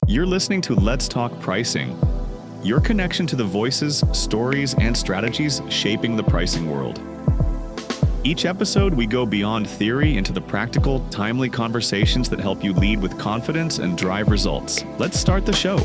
You're listening to Let's Talk Pricing, your connection to the voices, stories, and strategies shaping the pricing world. Each episode, we go beyond theory into the practical, timely conversations that help you lead with confidence and drive results. Let's start the show.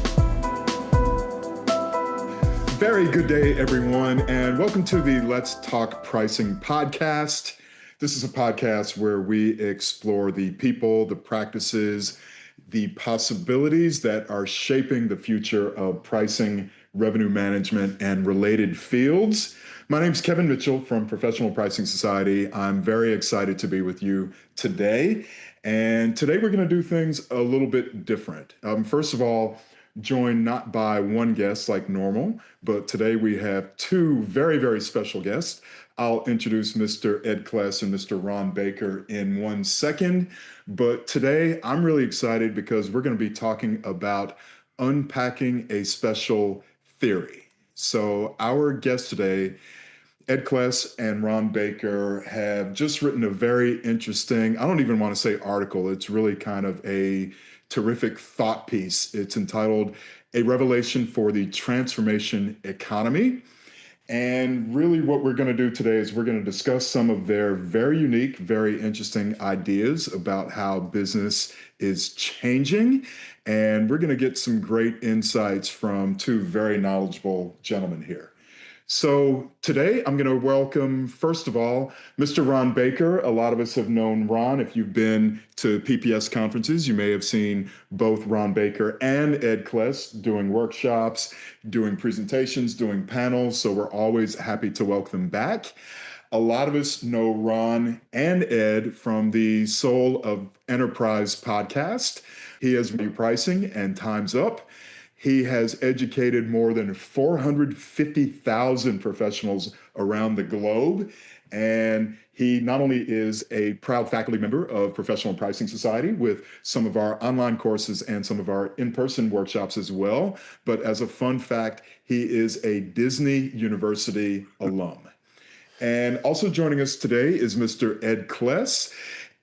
Very good day, everyone, and welcome to the Let's Talk Pricing podcast. This is a podcast where we explore the people, the practices, the possibilities that are shaping the future of pricing, revenue management, and related fields. My name is Kevin Mitchell from Professional Pricing Society. I'm very excited to be with you today. And today we're going to do things a little bit different. First of all, joined not by one guest like normal, but today we have two very, very special guests. I'll introduce Mr. Ed Kless and Mr. Ron Baker in 1 second. But today I'm really excited because we're going to be talking about unpacking a special theory. So our guests today, Ed Kless and Ron Baker, have just written a very interesting, I don't even want to say article, it's really kind of a terrific thought piece. It's entitled A Revelation for the Transformation Economy. And really what we're going to do today is we're going to discuss some of their very unique, very interesting ideas about how business is changing. And we're going to get some great insights from two very knowledgeable gentlemen here. So today I'm going to welcome, first of all, Mr. Ron Baker. A lot of us have known Ron. If you've been to PPS conferences, you may have seen both Ron Baker and Ed Kless doing workshops, doing presentations, doing panels. So we're always happy to welcome them back. A lot of us know Ron and Ed from the Soul of Enterprise podcast. He has Value Pricing and Time's Up. He has educated more than 450,000 professionals around the globe. And he not only is a proud faculty member of Professional Pricing Society with some of our online courses and some of our in-person workshops as well, but as a fun fact, he is a Disney University alum. And also joining us today is Mr. Ed Kless.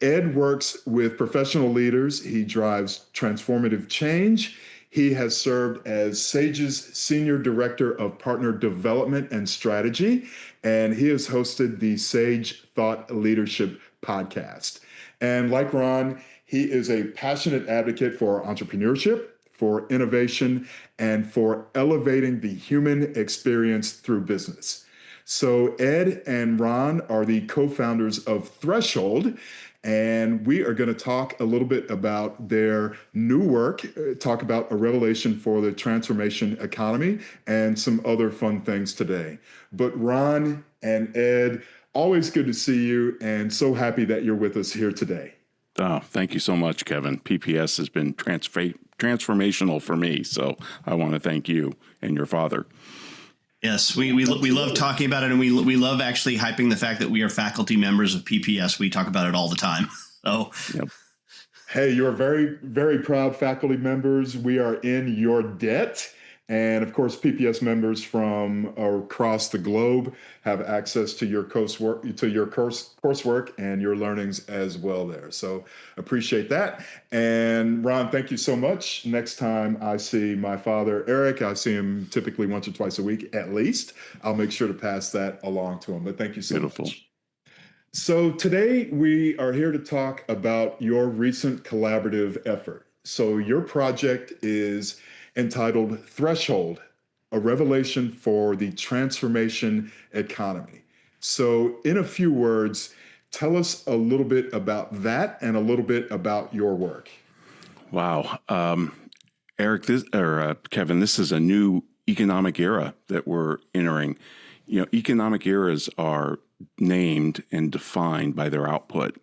Ed works with professional leaders. He drives transformative change. He has served as Sage's Senior Director of Partner Development and Strategy, and he has hosted the Sage Thought Leadership podcast. And like Ron, he is a passionate advocate for entrepreneurship, for innovation, and for elevating the human experience through business. So Ed and Ron are the co-founders of Threshold, and we are going to talk a little bit about their new work, talk about a revelation for the transformation economy, and some other fun things today. But Ron and Ed, always good to see you, and so happy that you're with us here today. Oh, thank you so much, Kevin. PPS has been transformational for me, so I want to thank you and your father. Yes, we love talking about it, and we love actually hyping the fact that we are faculty members of PPS. We talk about it all the time. So, yep. Hey, you're very, very proud faculty members. We are in your debt. And of course, PPS members from across the globe have access to your coursework, and your learnings as well there. So appreciate that. And Ron, thank you so much. Next time I see my father, Eric, I see him typically once or twice a week at least. I'll make sure to pass that along to him. But thank you so much. So today we are here to talk about your recent collaborative effort. So your project is entitled Threshold, A Revelation for the Transformation Economy. So in a few words, tell us a little bit about that and a little bit about your work. Wow. Kevin, this is a new economic era that we're entering. You know, economic eras are named and defined by their output.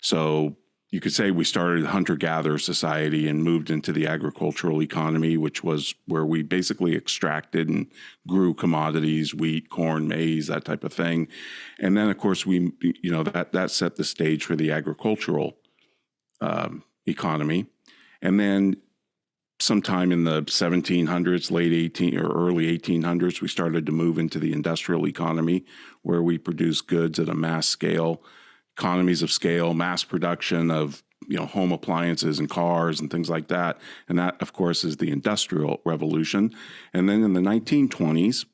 So you could say we started a hunter-gatherer society and moved into the agricultural economy, which was where we basically extracted and grew commodities, wheat, corn, maize, that type of thing. And then, of course, that set the stage for the agricultural economy. And then sometime in the 1700s, early 1800s, we started to move into the industrial economy, where we produce goods at a mass scale, economies of scale, mass production of home appliances and cars and things like that. And that, of course, is the Industrial Revolution. And then in the 1920s,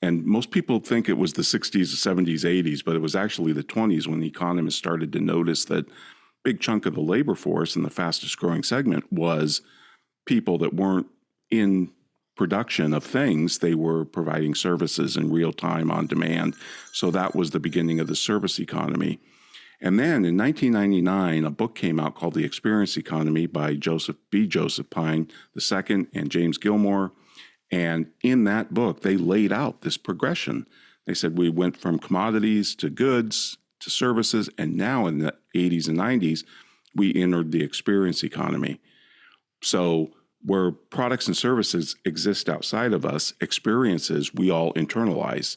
and most people think it was the 60s, 70s, 80s, but it was actually the 20s when the economists started to notice that big chunk of the labor force in the fastest growing segment was people that weren't in production of things. They were providing services in real time on demand. So that was the beginning of the service economy. And then in 1999, a book came out called The Experience Economy by Joseph Pine II and James Gilmore. And in that book, they laid out this progression. They said we went from commodities to goods to services, and now in the 80s and 90s, we entered the experience economy. So where products and services exist outside of us, experiences we all internalize.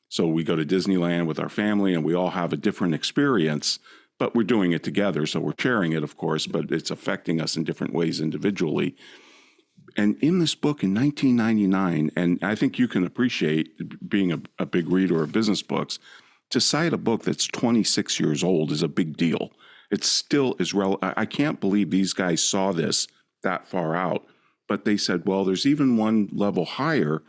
So we go to Disneyland with our family and we all have a different experience, but we're doing it together. So we're sharing it, of course, but it's affecting us in different ways individually. And in this book in 1999, and I think you can appreciate being a big reader of business books, to cite a book that's 26 years old is a big deal. It still is relevant. I can't believe these guys saw this that far out, but they said, well, there's even one level higher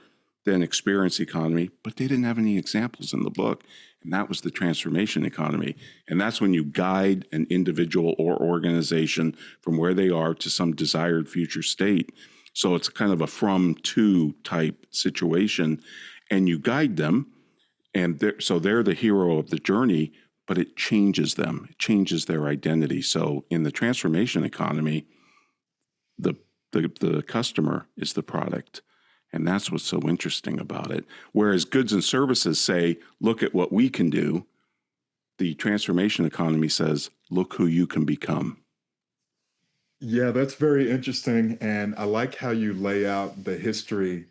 than experience economy, but they didn't have any examples in the book. And that was the transformation economy. And that's when you guide an individual or organization from where they are to some desired future state. So it's kind of a from to type situation, and you guide them. And they're the hero of the journey, but it changes them. It changes their identity. So in the transformation economy, the customer is the product. And that's what's so interesting about it. Whereas goods and services say, look at what we can do, the transformation economy says, look who you can become. Yeah, that's very interesting. And I like how you lay out the history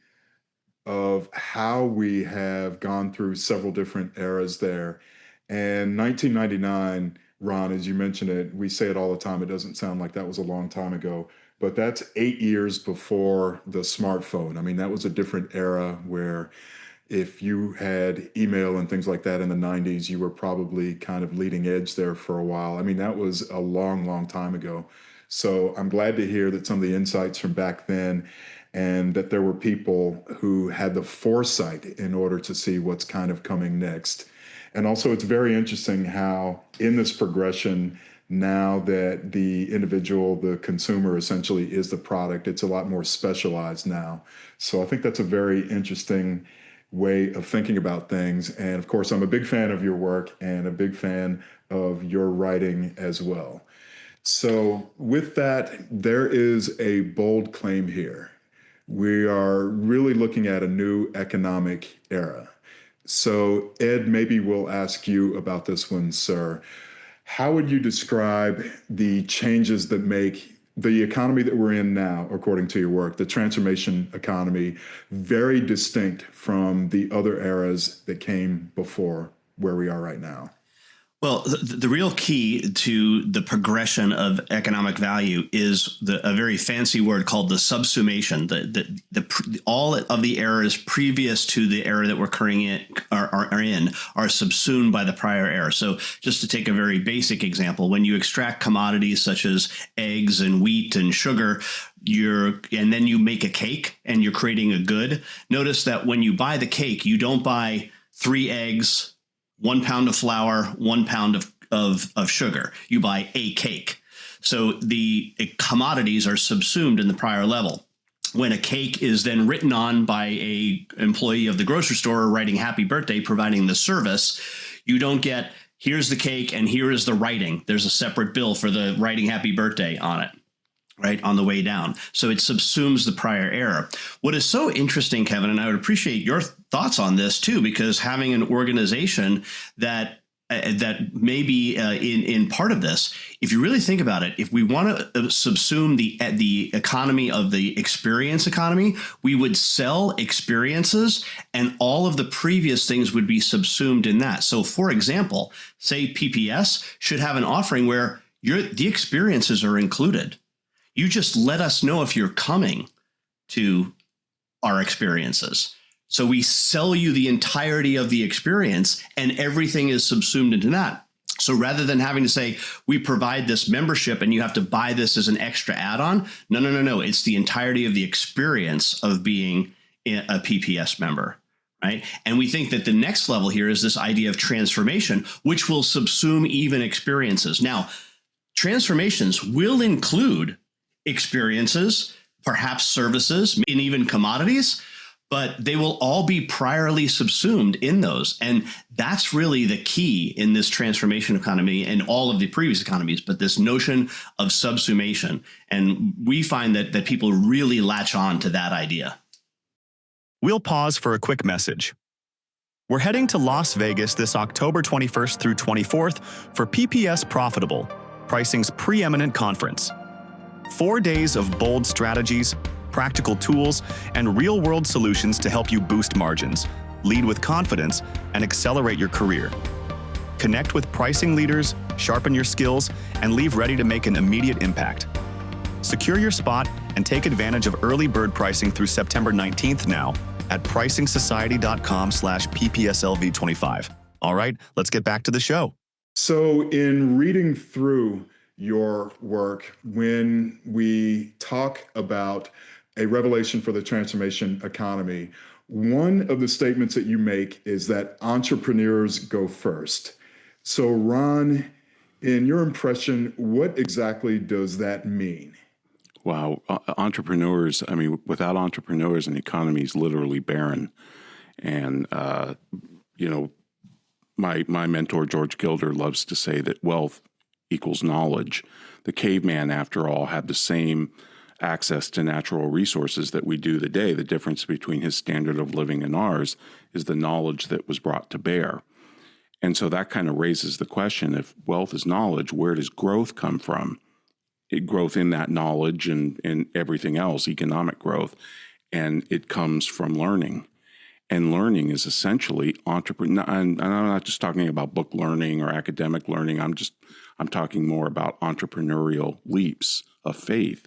of how we have gone through several different eras there. And 1999, Ron, as you mentioned it, we say it all the time. It doesn't sound like that was a long time ago, but that's 8 years before the smartphone. I mean, that was a different era where if you had email and things like that in the 90s, you were probably kind of leading edge there for a while. I mean, that was a long, long time ago. So I'm glad to hear that some of the insights from back then, and that there were people who had the foresight in order to see what's kind of coming next. And also, it's very interesting how in this progression, now that the individual, the consumer essentially is the product, it's a lot more specialized now. So I think that's a very interesting way of thinking about things. And of course, I'm a big fan of your work and a big fan of your writing as well. So with that, there is a bold claim here. We are really looking at a new economic era. So Ed, maybe we'll ask you about this one, sir. How would you describe the changes that make the economy that we're in now, according to your work, the transformation economy, very distinct from the other eras that came before where we are right now? Well, the real key to the progression of economic value is a very fancy word called the subsumation. All of the eras previous to the era that we're are subsumed by the prior era. So just to take a very basic example, when you extract commodities such as eggs and wheat and sugar, and then you make a cake and you're creating a good. Notice that when you buy the cake, you don't buy 3 eggs, 1 pound of flour, 1 pound of sugar. You buy a cake. So the commodities are subsumed in the prior level. When a cake is then written on by a employee of the grocery store writing happy birthday, providing the service, you don't get, here's the cake and here is the writing. There's a separate bill for the writing happy birthday on it, right, on the way down. So it subsumes the prior era. What is so interesting, Kevin, and I would appreciate your thoughts on this too, because having an organization that may be in part of this, if you really think about it, if we want to subsume the economy of the experience economy, we would sell experiences and all of the previous things would be subsumed in that. So for example, say PPS should have an offering where the experiences are included. You just let us know if you're coming to our experiences. So we sell you the entirety of the experience and everything is subsumed into that. So rather than having to say, we provide this membership and you have to buy this as an extra add-on, no. It's the entirety of the experience of being a PPS member, right? And we think that the next level here is this idea of transformation, which will subsume even experiences. Now, transformations will include experiences, perhaps services, and even commodities, but they will all be priorly subsumed in those. And that's really the key in this transformation economy and all of the previous economies, but this notion of subsumation. And we find that people really latch on to that idea. We'll pause for a quick message. We're heading to Las Vegas this October 21st through 24th for PPS Profitable, pricing's preeminent conference. 4 days of bold strategies, practical tools, and real-world solutions to help you boost margins, lead with confidence, and accelerate your career. Connect with pricing leaders, sharpen your skills, and leave ready to make an immediate impact. Secure your spot and take advantage of early bird pricing through September 19th now at pricingsociety.com/PPSLV25. All right, let's get back to the show. So in reading through your work, when we talk about a revelation for the transformation economy, one of the statements that you make is that entrepreneurs go first. So Ron, in your impression, what exactly does that mean? Wow. Entrepreneurs, I mean, without entrepreneurs, an economy is literally barren. And, my mentor, George Gilder, loves to say that wealth equals knowledge. The caveman, after all, had the same access to natural resources that we do today. The difference between his standard of living and ours is the knowledge that was brought to bear. And so that kind of raises the question, if wealth is knowledge, where does growth come from? Growth in that knowledge and everything else, economic growth, and it comes from learning. And learning is essentially entrepreneur. And I'm not just talking about book learning or academic learning. I'm talking more about entrepreneurial leaps of faith.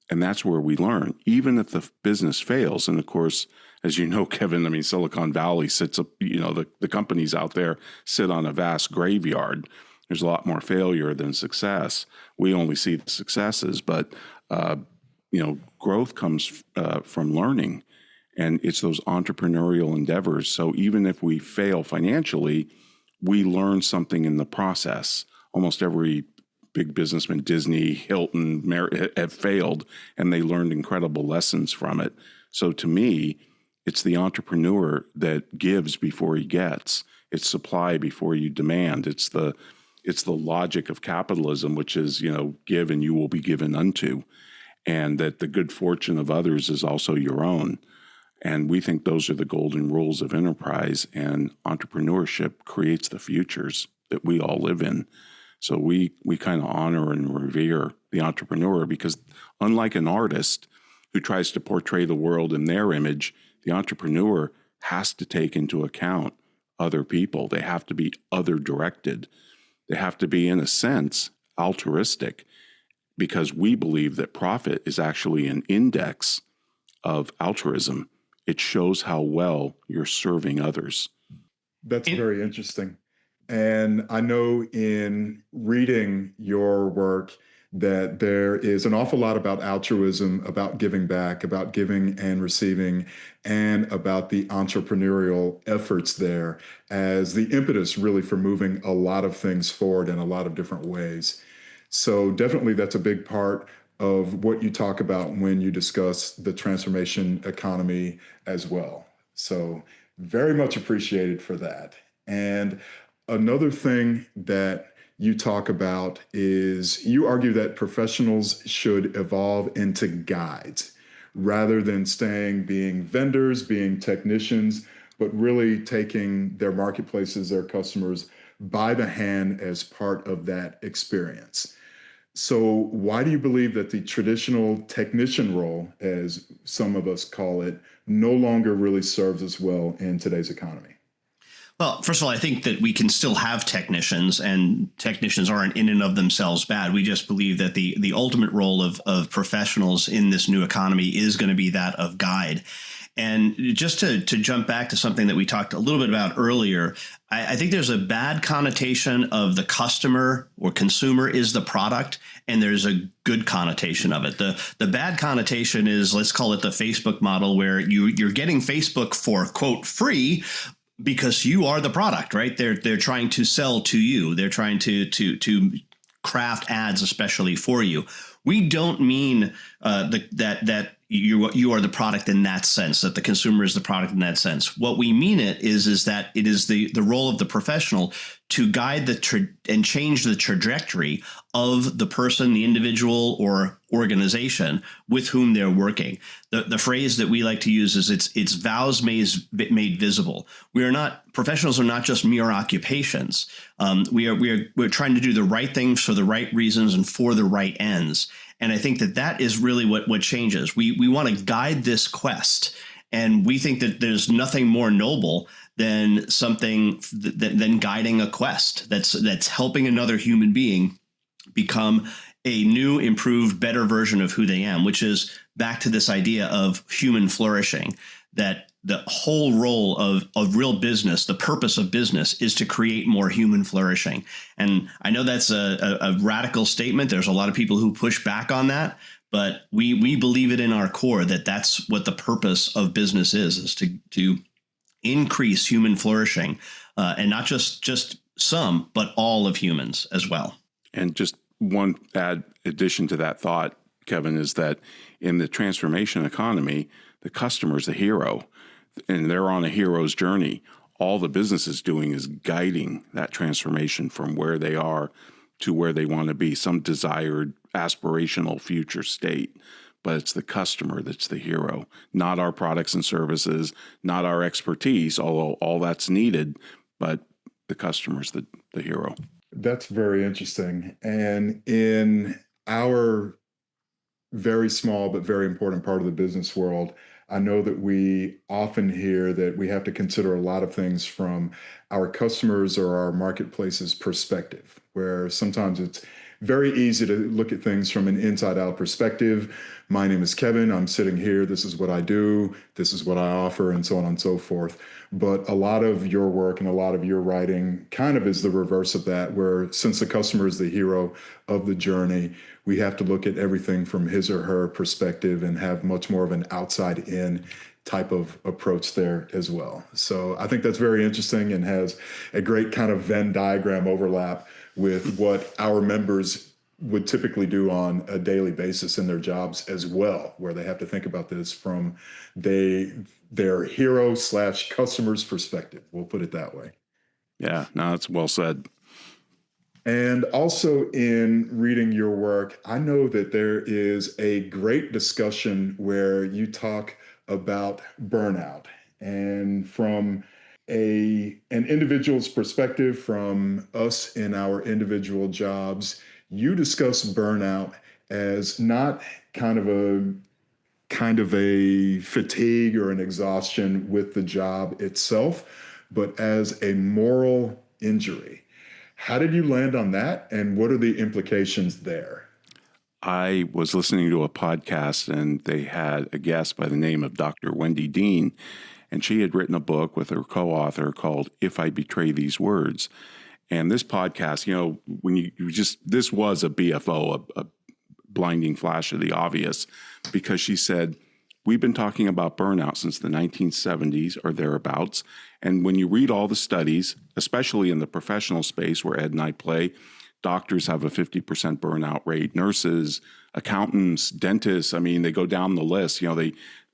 And that's where we learn, even if the business fails. And of course, as you know, Kevin, I mean, Silicon Valley sits up, the companies out there sit on a vast graveyard. There's a lot more failure than success. We only see the successes, but, growth comes from learning. And it's those entrepreneurial endeavors. So even if we fail financially, we learn something in the process. Almost every big businessman, Disney, Hilton, have failed, and they learned incredible lessons from it. So to me, it's the entrepreneur that gives before he gets. It's supply before you demand. It's the logic of capitalism, which is, give and you will be given unto, and that the good fortune of others is also your own. And we think those are the golden rules of enterprise, and entrepreneurship creates the futures that we all live in. So we kind of honor and revere the entrepreneur, because unlike an artist who tries to portray the world in their image, the entrepreneur has to take into account other people. They have to be other directed. They have to be, in a sense, altruistic, because we believe that profit is actually an index of altruism. It shows how well you're serving others. That's very interesting. And I know in reading your work that there is an awful lot about altruism, about giving back, about giving and receiving, and about the entrepreneurial efforts there as the impetus really for moving a lot of things forward in a lot of different ways. So definitely that's a big part of what you talk about when you discuss the transformation economy as well. So very much appreciated for that. And another thing that you talk about is you argue that professionals should evolve into guides rather than being vendors, being technicians, but really taking their marketplaces, their customers by the hand as part of that experience. So why do you believe that the traditional technician role, as some of us call it, no longer really serves us well in today's economy? Well, first of all, I think that we can still have technicians, and technicians aren't in and of themselves bad. We just believe that the ultimate role of professionals in this new economy is going to be that of guide. And just to jump back to something that we talked a little bit about earlier, I think there's a bad connotation of the customer or consumer is the product, and there's a good connotation of it. The bad connotation is, let's call it the Facebook model, where you're getting Facebook for, quote, free, because you are the product, right? They're trying to sell to you. They're trying to craft ads especially for you. We don't mean that you are the product in that sense, that the consumer is the product in that sense. What we mean is that it is the role of the professional to guide and change the trajectory of the person, the individual or organization with whom they're working. The phrase that we like to use is it's vows made visible. Professionals are not just mere occupations. We're trying to do the right things for the right reasons and for the right ends. And I think that is really what changes. We want to guide this quest, and we think that there's nothing more noble than than guiding a quest that's helping another human being become a new, improved, better version of who they am, which is back to this idea of human flourishing, that the whole role of real business, the purpose of business, is to create more human flourishing. And I know that's a radical statement. There's a lot of people who push back on that, but we believe it in our core that that's what the purpose of business is to increase human flourishing, and not just some, but all of humans as well. And just one addition to that thought, Kevin, is that in the transformation economy, the customer is the hero, and they're on a hero's journey. All the business is doing is guiding that transformation from where they are to where they want to be, some desired aspirational future state. But it's the customer that's the hero, not our products and services, not our expertise, although all that's needed, but the customer's the hero. That's very interesting. And in our very small but very important part of the business world, I know that we often hear that we have to consider a lot of things from our customers or our marketplace's perspective, where sometimes it's very easy to look at things from an inside out perspective. My name is Kevin. I'm sitting here. This is what I do. This is what I offer, and so on and so forth. But a lot of your work and a lot of your writing kind of is the reverse of that, where since the customer is the hero of the journey, we have to look at everything from his or her perspective and have much more of an outside in type of approach there as well. So I think that's very interesting and has a great kind of Venn diagram overlap with what our members would typically do on a daily basis in their jobs as well, where they have to think about this from their hero/customer's perspective. We'll put it that way. Yeah, no, that's well said. And also in reading your work, I know that there is a great discussion where you talk about burnout, and from an individual's perspective, from us in our individual jobs, you discuss burnout as not kind of a fatigue or an exhaustion with the job itself, but as a moral injury. How did you land on that, and what are the implications there? I was listening to a podcast, and they had a guest by the name of Dr. Wendy Dean, and she had written a book with her co-author called If I Betray These Words. And this podcast, this was a BFO, a blinding flash of the obvious, because she said, we've been talking about burnout since the 1970s or thereabouts. And when you read all the studies, especially in the professional space where Ed and I play, doctors have a 50% burnout rate, nurses, accountants, dentists, they go down the list.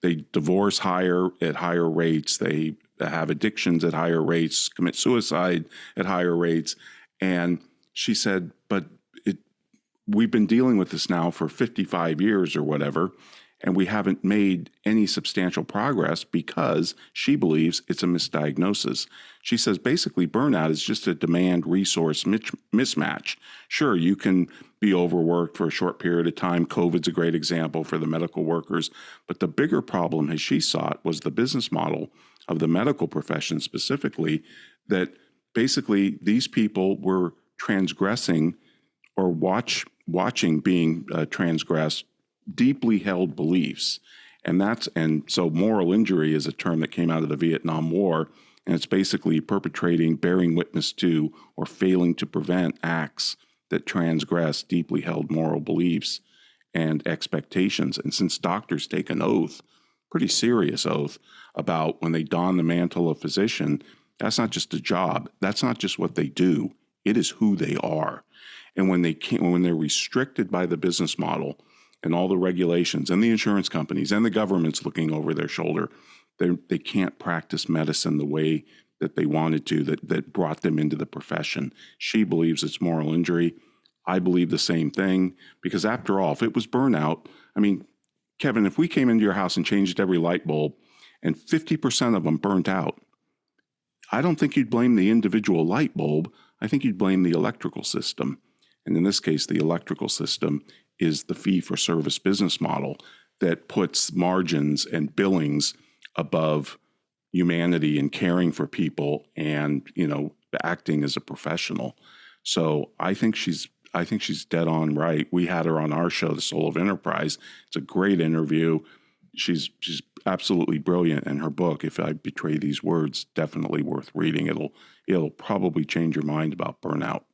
They divorce at higher rates. They have addictions at higher rates, commit suicide at higher rates. And she said, but we've been dealing with this now for 55 years or whatever, and we haven't made any substantial progress because she believes it's a misdiagnosis. She says basically burnout is just a demand-resource mismatch. Sure, you can be overworked for a short period of time. COVID's a great example for the medical workers. But the bigger problem, as she saw it, was the business model of the medical profession specifically, that basically these people were transgressing or watching being transgressed deeply held beliefs. And so moral injury is a term that came out of the Vietnam War, and it's basically perpetrating, bearing witness to, or failing to prevent acts that transgress deeply held moral beliefs and expectations. And since doctors take an oath, pretty serious oath, about when they don the mantle of physician, that's not just a job. That's not just what they do. It is who they are. And when they're restricted by the business model and all the regulations and the insurance companies and the government's looking over their shoulder, they can't practice medicine the way that they wanted to, that brought them into the profession. She believes it's moral injury. I believe the same thing, because after all, if it was burnout, I mean, Kevin, if we came into your house and changed every light bulb and 50% of them burnt out, I don't think you'd blame the individual light bulb. I think you'd blame the electrical system. And in this case, the electrical system is the fee-for-service business model that puts margins and billings above humanity and caring for people and, acting as a professional. So I think she's dead on right. We had her on our show, The Soul of Enterprise. It's a great interview. She's absolutely brilliant, and her book, If I Betray These Words, definitely worth reading. It'll probably change your mind about burnout.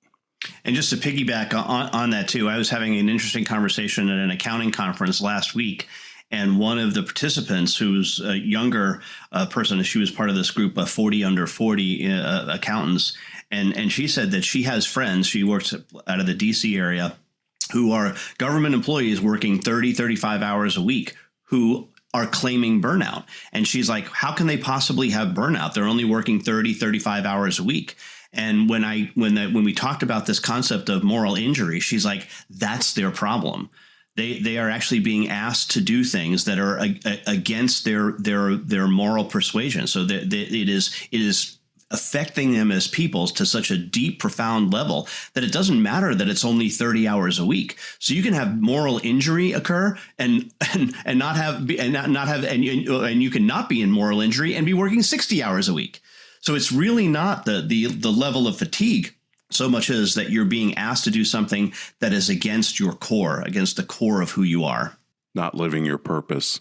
And just to piggyback on that too, I was having an interesting conversation at an accounting conference last week, and one of the participants, who's a younger person, she was part of this group of 40 under 40 accountants, and she said that she has friends, she works out of the DC area, who are government employees working 30, 35 hours a week, who are claiming burnout. And she's like, how can they possibly have burnout? They're only working 30, 35 hours a week. And when we talked about this concept of moral injury, she's like, that's their problem. They are actually being asked to do things that are against their moral persuasion. So that it is affecting them as people to such a deep, profound level that it doesn't matter that it's only 30 hours a week. So you can have moral injury occur and you can not be in moral injury and be working 60 hours a week. So it's really not the level of fatigue so much as that you're being asked to do something that is against your core, against the core of who you are. Not living your purpose,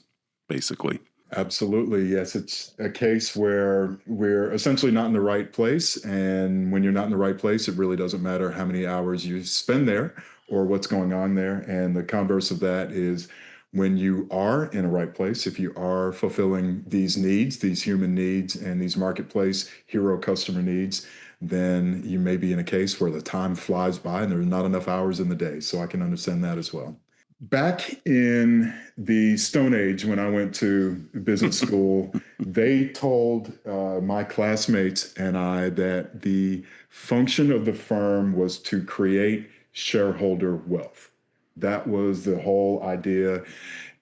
basically. Absolutely. Yes. It's a case where we're essentially not in the right place. And when you're not in the right place, it really doesn't matter how many hours you spend there or what's going on there. And the converse of that is when you are in a right place, if you are fulfilling these needs, these human needs and these marketplace hero customer needs, then you may be in a case where the time flies by and there's not enough hours in the day. So I can understand that as well. Back in the Stone Age, when I went to business school, they told my classmates and I that the function of the firm was to create shareholder wealth. That was the whole idea.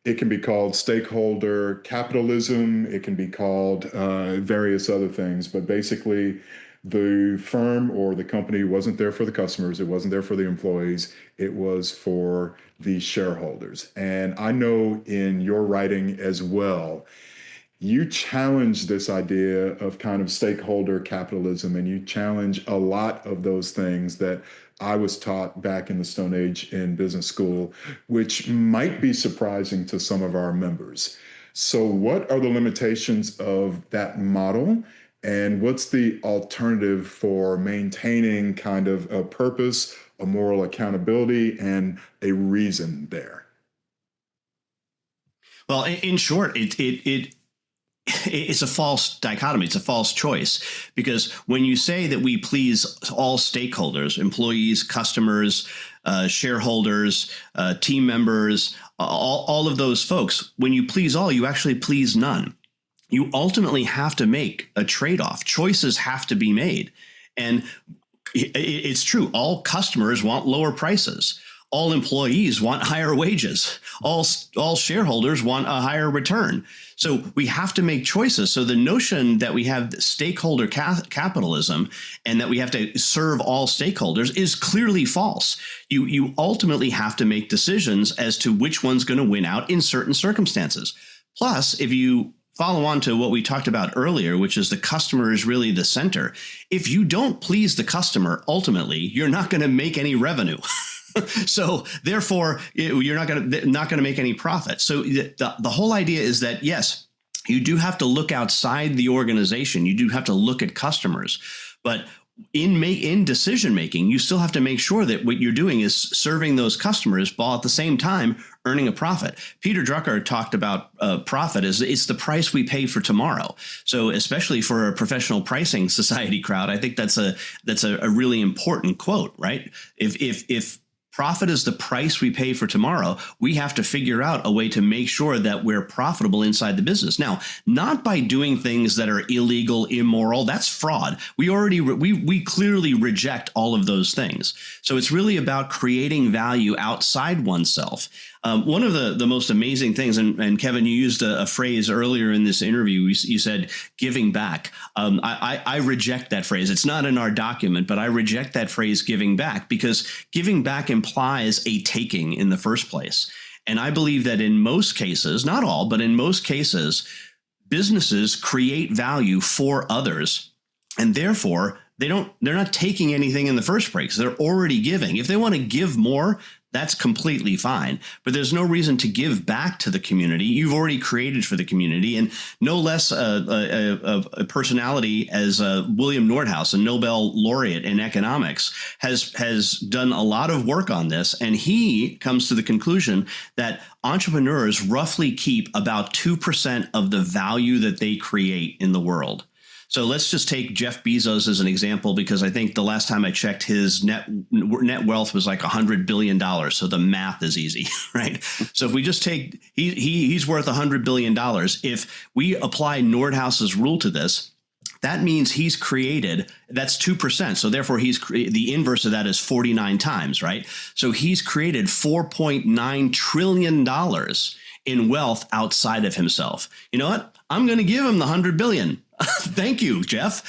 It can be called stakeholder capitalism. It can be called various other things, but basically, the firm or the company wasn't there for the customers. It wasn't there for the employees. It was for the shareholders. And I know in your writing as well, you challenge this idea of kind of stakeholder capitalism, and you challenge a lot of those things that I was taught back in the Stone Age in business school, which might be surprising to some of our members. So what are the limitations of that model? And what's the alternative for maintaining kind of a purpose, a moral accountability, and a reason there? Well, in short, it's a false dichotomy. It's a false choice, because when you say that we please all stakeholders, employees, customers, shareholders, team members, all of those folks, when you please all, you actually please none. You ultimately have to make a trade-off. Choices have to be made. And it's true. All customers want lower prices. All employees want higher wages. All shareholders want a higher return. So we have to make choices. So the notion that we have stakeholder capitalism and that we have to serve all stakeholders is clearly false. You ultimately have to make decisions as to which one's going to win out in certain circumstances. Plus, if you follow on to what we talked about earlier, which is the customer is really the center. If you don't please the customer, ultimately, you're not going to make any revenue. So therefore, you're not going to make any profit. So the whole idea is that, yes, you do have to look outside the organization. You do have to look at customers, but in decision making, you still have to make sure that what you're doing is serving those customers while at the same time earning a profit. Peter Drucker talked about profit as it's the price we pay for tomorrow. So especially for a professional pricing society crowd, I think that's a really important quote, right? If profit is the price we pay for tomorrow, we have to figure out a way to make sure that we're profitable inside the business. Now, not by doing things that are illegal, immoral, that's fraud. We clearly reject all of those things. So it's really about creating value outside oneself. One of the most amazing things, and Kevin, you used a phrase earlier in this interview, you said giving back. I reject that phrase. It's not in our document, but I reject that phrase giving back, because giving back implies a taking in the first place. And I believe that in most cases, not all, but in most cases, businesses create value for others, and therefore they're not taking anything in the first place. They're already giving. If they want to give more, that's completely fine. But there's no reason to give back to the community. You've already created for the community. And no less a personality as William Nordhaus, a Nobel laureate in economics, has done a lot of work on this. And he comes to the conclusion that entrepreneurs roughly keep about 2% of the value that they create in the world. So let's just take Jeff Bezos as an example, because I think the last time I checked, his net wealth was like $100 billion. So the math is easy, right? So if we just take, he's worth $100 billion. If we apply Nordhaus's rule to this, that means he's created, that's 2%. So therefore the inverse of that is 49 times, right? So he's created $4.9 trillion in wealth outside of himself. You know what? I'm going to give him the 100 billion. Thank you, Jeff.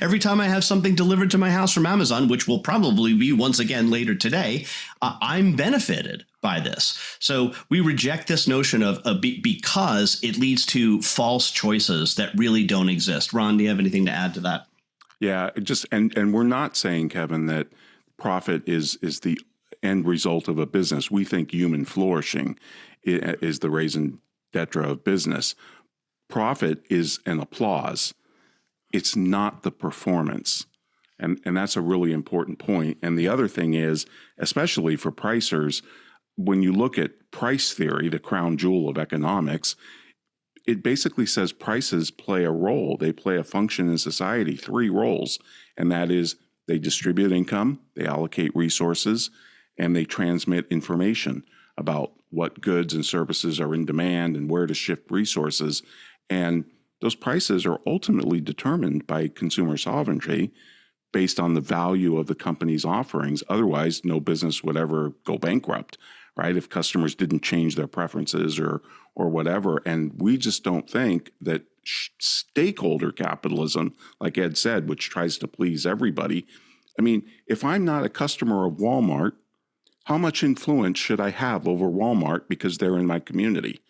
Every time I have something delivered to my house from Amazon, which will probably be once again later today, I'm benefited by this. So we reject this notion of because it leads to false choices that really don't exist. Ron, do you have anything to add to that? Yeah, and we're not saying, Kevin, that profit is the end result of a business. We think human flourishing is the raison d'etre of business. Profit is an applause. It's not the performance. And that's a really important point. And the other thing is, especially for pricers, when you look at price theory, the crown jewel of economics, it basically says prices play a role. They play a function in society, 3 roles. And that is they distribute income, they allocate resources, and they transmit information about what goods and services are in demand and where to shift resources. And those prices are ultimately determined by consumer sovereignty based on the value of the company's offerings. Otherwise, no business would ever go bankrupt, right? If customers didn't change their preferences or whatever. And we just don't think that stakeholder capitalism, like Ed said, which tries to please everybody. I mean, if I'm not a customer of Walmart, how much influence should I have over Walmart because they're in my community?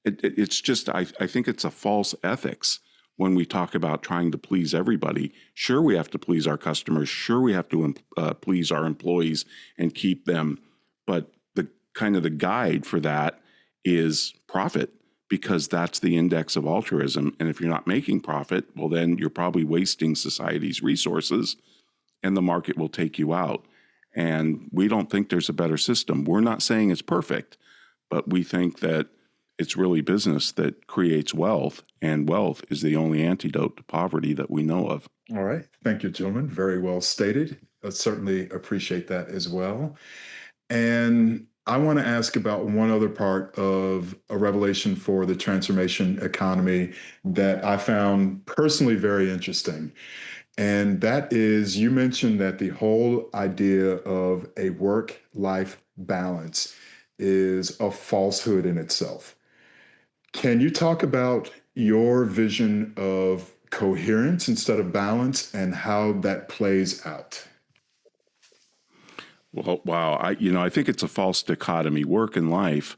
It's just, I think it's a false ethics when we talk about trying to please everybody. Sure, we have to please our customers. Sure, we have to please our employees and keep them. But the guide for that is profit, because that's the index of altruism. And if you're not making profit, well, then you're probably wasting society's resources and the market will take you out. And we don't think there's a better system. We're not saying it's perfect, but we think that it's really business that creates wealth, and wealth is the only antidote to poverty that we know of. All right. Thank you, gentlemen. Very well stated. I certainly appreciate that as well. And I want to ask about one other part of a revelation for the transformation economy that I found personally very interesting. And that is, you mentioned that the whole idea of a work-life balance is a falsehood in itself. Can you talk about your vision of coherence instead of balance and how that plays out? Well, wow. I think it's a false dichotomy. Work and life.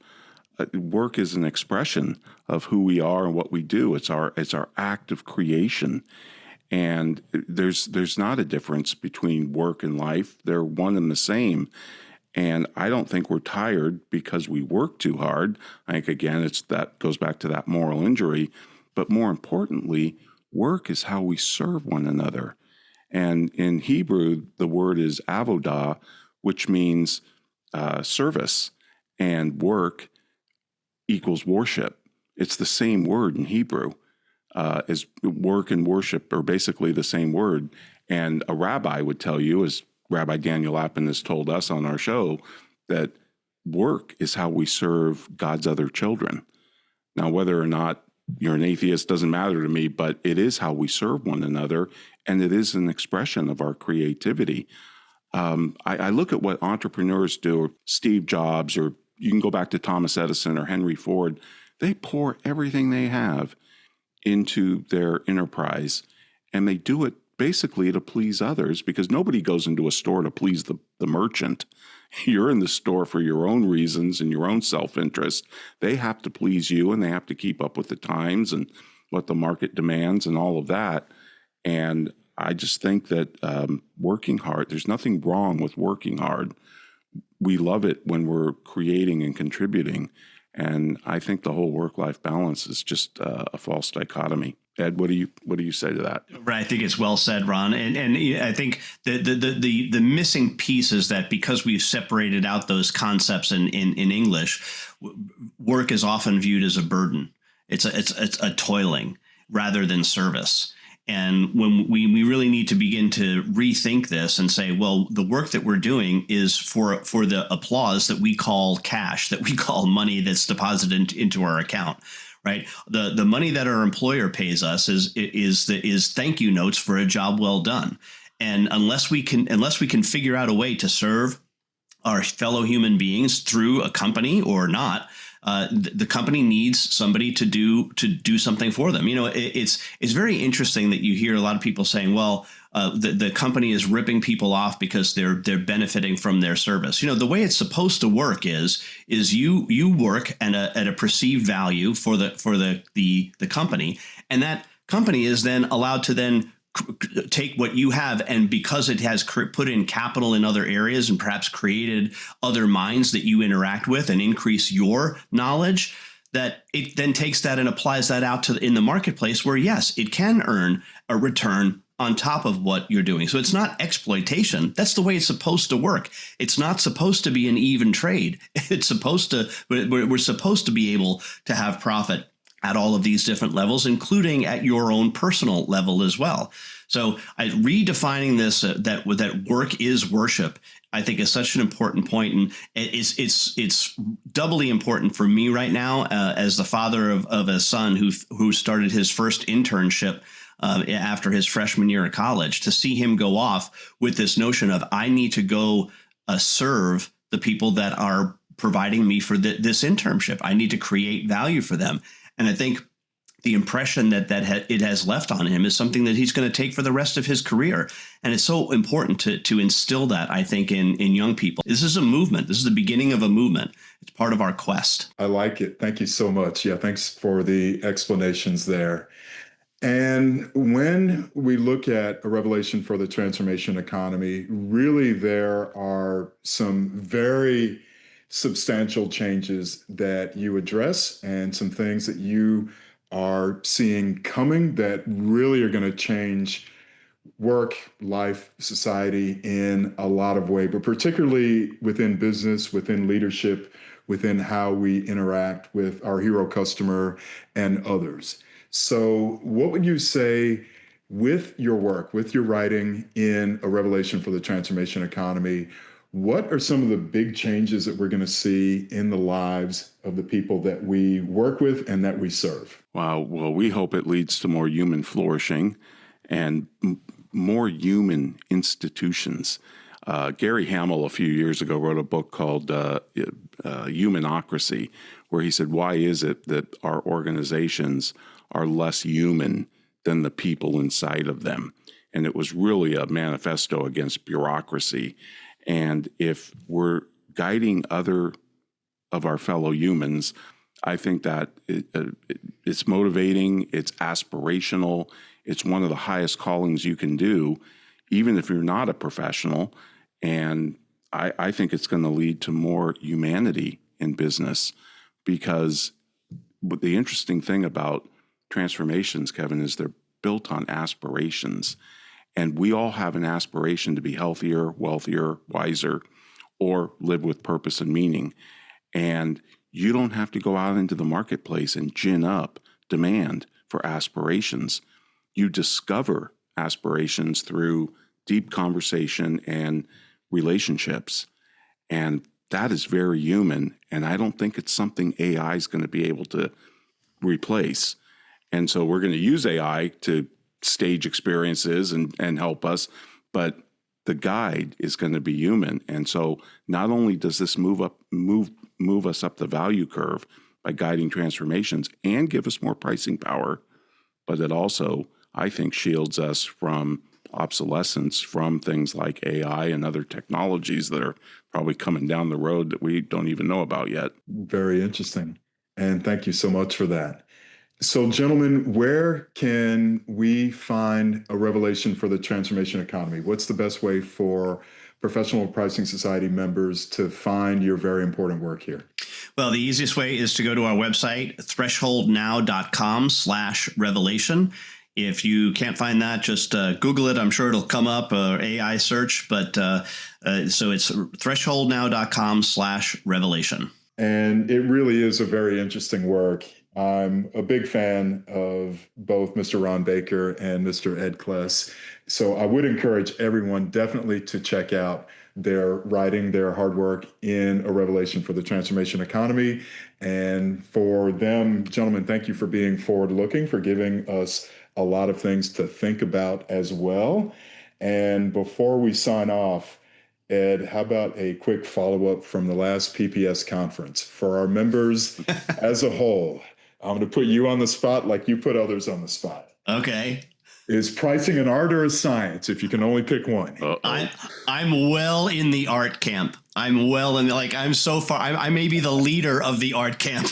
Work is an expression of who we are and what we do. It's our act of creation. And there's not a difference between work and life. They're one and the same. And I don't think we're tired because we work too hard. I think, again, that goes back to that moral injury. But more importantly, work is how we serve one another. And in Hebrew, the word is avodah, which means service, and work equals worship. It's the same word in Hebrew. As work and worship are basically the same word. And a rabbi would tell you, as Rabbi Daniel Lappin has told us on our show, that work is how we serve God's other children. Now, whether or not you're an atheist doesn't matter to me, but it is how we serve one another, and it is an expression of our creativity. I look at what entrepreneurs do, or Steve Jobs, or you can go back to Thomas Edison or Henry Ford. They pour everything they have into their enterprise, and they do it basically to please others, because nobody goes into a store to please the merchant. You're in the store for your own reasons and your own self-interest. They have to please you, and they have to keep up with the times and what the market demands and all of that. And I just think that working hard, there's nothing wrong with working hard. We love it when we're creating and contributing. And I think the whole work-life balance is just a false dichotomy. Ed, what do you say to that? Right, I think it's well said, Ron. And I think the missing piece is that because we've separated out those concepts in English, work is often viewed as a burden. It's a toiling rather than service. And when we really need to begin to rethink this and say, well, the work that we're doing is for the applause that we call cash, that we call money that's deposited into our account, right? The money that our employer pays us is thank you notes for a job well done. And unless we can figure out a way to serve our fellow human beings through a company or not, the company needs somebody to do something for them. You know, it's very interesting that you hear a lot of people saying, well, the company is ripping people off because they're benefiting from their service. You know, the way it's supposed to work is you work at a perceived value for the company, and that company is then allowed to then take what you have, and because it has put in capital in other areas and perhaps created other minds that you interact with and increase your knowledge, that it then takes that and applies that out in the marketplace where, yes, it can earn a return on top of what you're doing. So it's not exploitation. That's the way it's supposed to work. It's not supposed to be an even trade. We're supposed to be able to have profit at all of these different levels, including at your own personal level as well. So redefining this, that work is worship, I think is such an important point. And it's doubly important for me right now as the father of a son who started his first internship after his freshman year of college, to see him go off with this notion of, I need to go serve the people that are providing me for this internship. I need to create value for them. And I think the impression that it has left on him is something that he's going to take for the rest of his career. And it's so important to instill that, I think, in young people. This is a movement. This is the beginning of a movement. It's part of our quest. I like it. Thank you so much. Yeah, thanks for the explanations there. And when we look at a revelation for the transformation economy, really there are some very substantial changes that you address and some things that you are seeing coming that really are going to change work, life, society in a lot of ways, but particularly within business, within leadership, within how we interact with our hero customer and others. So what would you say with your work, with your writing in A Revelation for the Transformation Economy? What are some of the big changes that we're going to see in the lives of the people that we work with and that we serve? Wow. Well, we hope it leads to more human flourishing and more human institutions. Gary Hamel, a few years ago, wrote a book called Humanocracy, where he said, why is it that our organizations are less human than the people inside of them? And it was really a manifesto against bureaucracy. And if we're guiding other of our fellow humans, I think that it's motivating, it's aspirational, it's one of the highest callings you can do, even if you're not a professional. And I think it's going to lead to more humanity in business, because the interesting thing about transformations, Kevin, is they're built on aspirations. And we all have an aspiration to be healthier, wealthier, wiser, or live with purpose and meaning. And you don't have to go out into the marketplace and gin up demand for aspirations. You discover aspirations through deep conversation and relationships. And that is very human. And I don't think it's something AI is going to be able to replace. And so we're going to use AI to stage experiences and help us, but the guide is going to be human. And so not only does this move us up the value curve by guiding transformations and give us more pricing power, but it also, I think, shields us from obsolescence from things like AI and other technologies that are probably coming down the road that we don't even know about yet. Very interesting. And thank you so much for that. So, gentlemen, where can we find a revelation for the transformation economy? What's the best way for Professional Pricing Society members to find your very important work here? Well, the easiest way is to go to our website, thresholdnow.com/revelation. If you can't find that, just Google it. I'm sure it'll come up, AI search. But so it's thresholdnow.com/revelation. And it really is a very interesting work. I'm a big fan of both Mr. Ron Baker and Mr. Ed Kless. So I would encourage everyone definitely to check out their writing, their hard work in A Revelation for the Transformation Economy. And for them, gentlemen, thank you for being forward-looking, for giving us a lot of things to think about as well. And before we sign off, Ed, how about a quick follow-up from the last PPS conference? For our members as a whole, I'm going to put you on the spot like you put others on the spot. Okay. Is pricing an art or a science, if you can only pick one? I'm well in the art camp. I'm well in, I'm so far, I may be the leader of the art camp.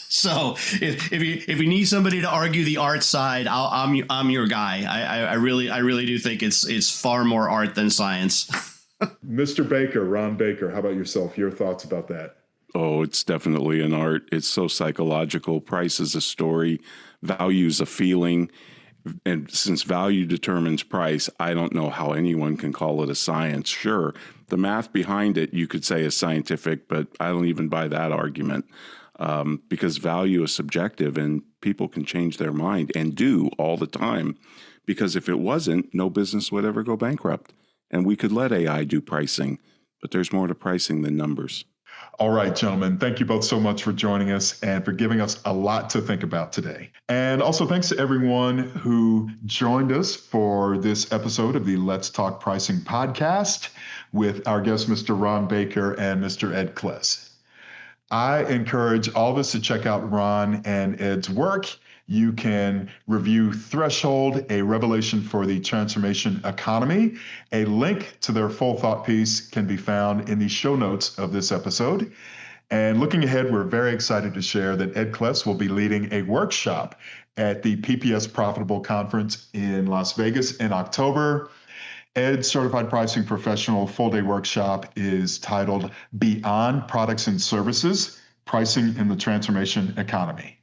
So if you need somebody to argue the art side, I'm your guy. I really do think it's far more art than science. Mr. Baker, Ron Baker, how about yourself? Your thoughts about that? Oh, it's definitely an art. It's so psychological. Price is a story. Value is a feeling. And since value determines price, I don't know how anyone can call it a science. Sure, the math behind it, you could say is scientific, but I don't even buy that argument. Because value is subjective and people can change their mind and do all the time. Because if it wasn't, no business would ever go bankrupt. And we could let AI do pricing, but there's more to pricing than numbers. All right, gentlemen, thank you both so much for joining us and for giving us a lot to think about today. And also thanks to everyone who joined us for this episode of the Let's Talk Pricing podcast with our guests, Mr. Ron Baker and Mr. Ed Kless. I encourage all of us to check out Ron and Ed's work. You can review Threshold, A Revelation for the Transformation Economy. A link to their full thought piece can be found in the show notes of this episode. And looking ahead, we're very excited to share that Ed Kless will be leading a workshop at the PPS Profitable Conference in Las Vegas in October. Ed's Certified Pricing Professional full-day workshop is titled Beyond Products and Services, Pricing in the Transformation Economy.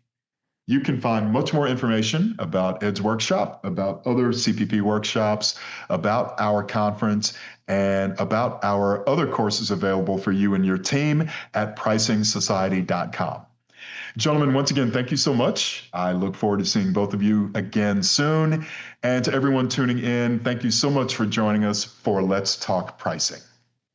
You can find much more information about Ed's workshop, about other CPP workshops, about our conference, and about our other courses available for you and your team at pricingsociety.com. Gentlemen, once again, thank you so much. I look forward to seeing both of you again soon. And to everyone tuning in, thank you so much for joining us for Let's Talk Pricing.